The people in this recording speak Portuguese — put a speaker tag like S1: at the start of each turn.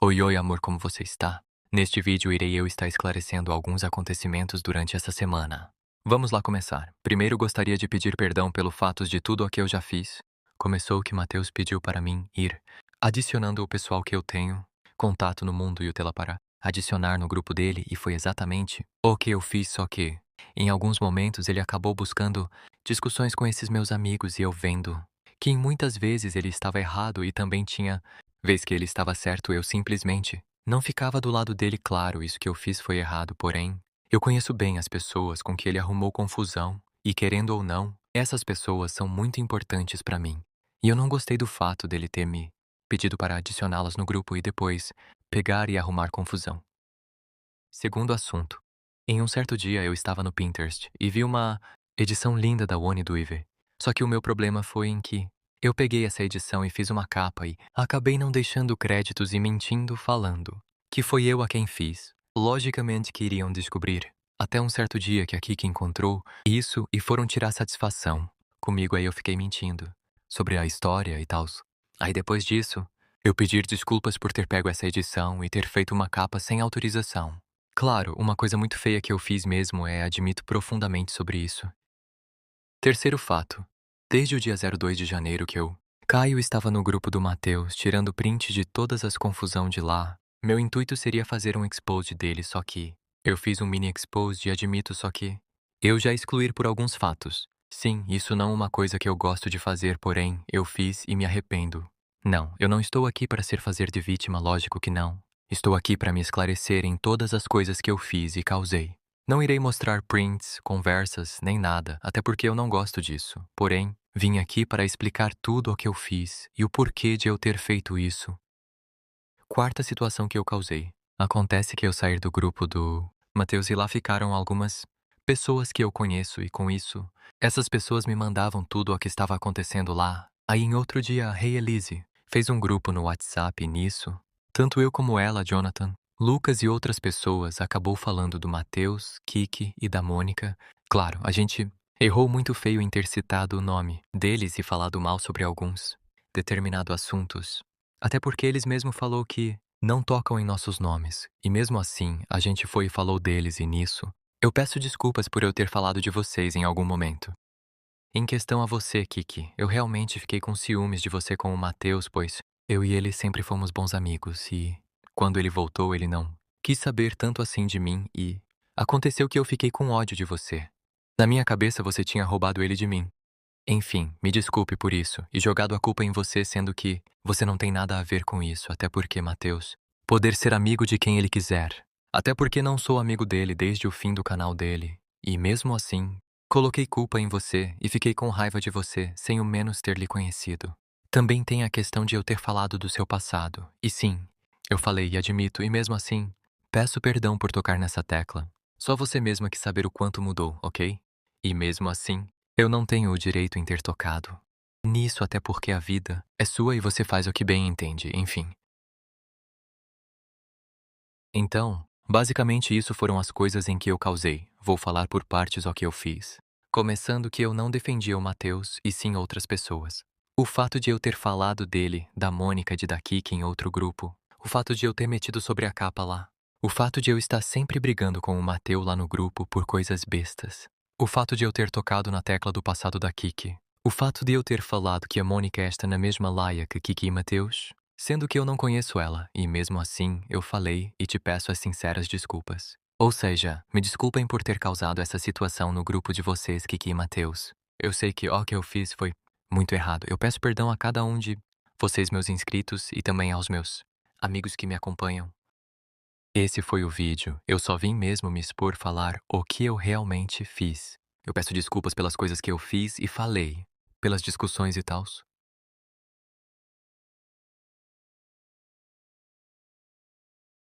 S1: Oi, oi, amor, como você está? Neste vídeo irei eu estar esclarecendo alguns acontecimentos durante essa semana. Vamos lá começar. Primeiro gostaria de pedir perdão pelo fato de tudo o que eu já fiz. Começou que Mateus pediu para mim ir, adicionando o pessoal que eu tenho, contato no mundo e o tela para adicionar no grupo dele e foi exatamente o que eu fiz, só que em alguns momentos ele acabou buscando discussões com esses meus amigos e eu vendo que em muitas vezes ele estava errado e também tinha vez que ele estava certo, eu simplesmente não ficava do lado dele. Claro, isso que eu fiz foi errado, porém, eu conheço bem as pessoas com que ele arrumou confusão, e querendo ou não, essas pessoas são muito importantes para mim. E eu não gostei do fato dele ter me pedido para adicioná-las no grupo e depois pegar e arrumar confusão. Segundo assunto. Em um certo dia eu estava no Pinterest e vi uma edição linda da One do Weaver. Só que o meu problema foi em que eu peguei essa edição e fiz uma capa e acabei não deixando créditos e mentindo falando que foi eu a quem fiz. Logicamente que iriam descobrir. Até um certo dia que a Kiki encontrou isso e foram tirar satisfação comigo, aí eu fiquei mentindo sobre a história e tal. Aí depois disso, eu pedir desculpas por ter pego essa edição e ter feito uma capa sem autorização. Claro, uma coisa muito feia que eu fiz mesmo admito profundamente sobre isso. Terceiro fato. Desde o dia 02 de janeiro que eu, Caio estava no grupo do Mateus, tirando print de todas as confusão de lá. Meu intuito seria fazer um expose dele, só que eu fiz um mini expose e admito só que eu já excluir por alguns fatos. Sim, isso não é uma coisa que eu gosto de fazer, porém, eu fiz e me arrependo. Não, eu não estou aqui para ser fazer de vítima, lógico que não. Estou aqui para me esclarecer em todas as coisas que eu fiz e causei. Não irei mostrar prints, conversas, nem nada, até porque eu não gosto disso. Porém, vim aqui para explicar tudo o que eu fiz e o porquê de eu ter feito isso. Quarta situação que eu causei. Acontece que eu saí do grupo do Mateus e lá ficaram algumas pessoas que eu conheço e com isso, essas pessoas me mandavam tudo o que estava acontecendo lá. Aí em outro dia, a Hey Elise fez um grupo no WhatsApp e nisso, tanto eu como ela, Jonathan, Lucas e outras pessoas acabou falando do Mateus, Kiki e da Mônica. Claro, a gente errou muito feio em ter citado o nome deles e falado mal sobre alguns determinados assuntos. Até porque eles mesmo falou que não tocam em nossos nomes. E mesmo assim, a gente foi e falou deles e nisso. Eu peço desculpas por eu ter falado de vocês em algum momento. Em questão a você, Kiki, eu realmente fiquei com ciúmes de você com o Mateus, pois eu e ele sempre fomos bons amigos e quando ele voltou, ele não quis saber tanto assim de mim e aconteceu que eu fiquei com ódio de você. Na minha cabeça, você tinha roubado ele de mim. Enfim, me desculpe por isso e jogado a culpa em você, sendo que você não tem nada a ver com isso, até porque, Mateus, poder ser amigo de quem ele quiser. Até porque não sou amigo dele desde o fim do canal dele. E mesmo assim, coloquei culpa em você e fiquei com raiva de você sem ao menos ter lhe conhecido. Também tem a questão de eu ter falado do seu passado. E sim, eu falei e admito, e mesmo assim, peço perdão por tocar nessa tecla. Só você mesma que saber o quanto mudou, ok? E mesmo assim, eu não tenho o direito em ter tocado nisso, até porque a vida é sua e você faz o que bem entende, enfim. Então, basicamente isso foram as coisas em que eu causei. Vou falar por partes o que eu fiz. Começando que eu não defendia o Mateus e sim outras pessoas. O fato de eu ter falado dele, da Mônica e de da Kiki em outro grupo. O fato de eu ter metido sobre a capa lá. O fato de eu estar sempre brigando com o Mateu lá no grupo por coisas bestas. O fato de eu ter tocado na tecla do passado da Kiki. O fato de eu ter falado que a Mônica está na mesma laia que Kiki e Mateus. Sendo que eu não conheço ela, e mesmo assim eu falei e te peço as sinceras desculpas. Ou seja, me desculpem por ter causado essa situação no grupo de vocês, Kiki e Mateus. Eu sei que o que eu fiz foi muito errado. Eu peço perdão a cada um de vocês, meus inscritos, e também aos meus amigos que me acompanham. Esse foi o vídeo. Eu só vim mesmo me expor, falar o que eu realmente fiz. Eu peço desculpas pelas coisas que eu fiz e falei, pelas discussões e tals.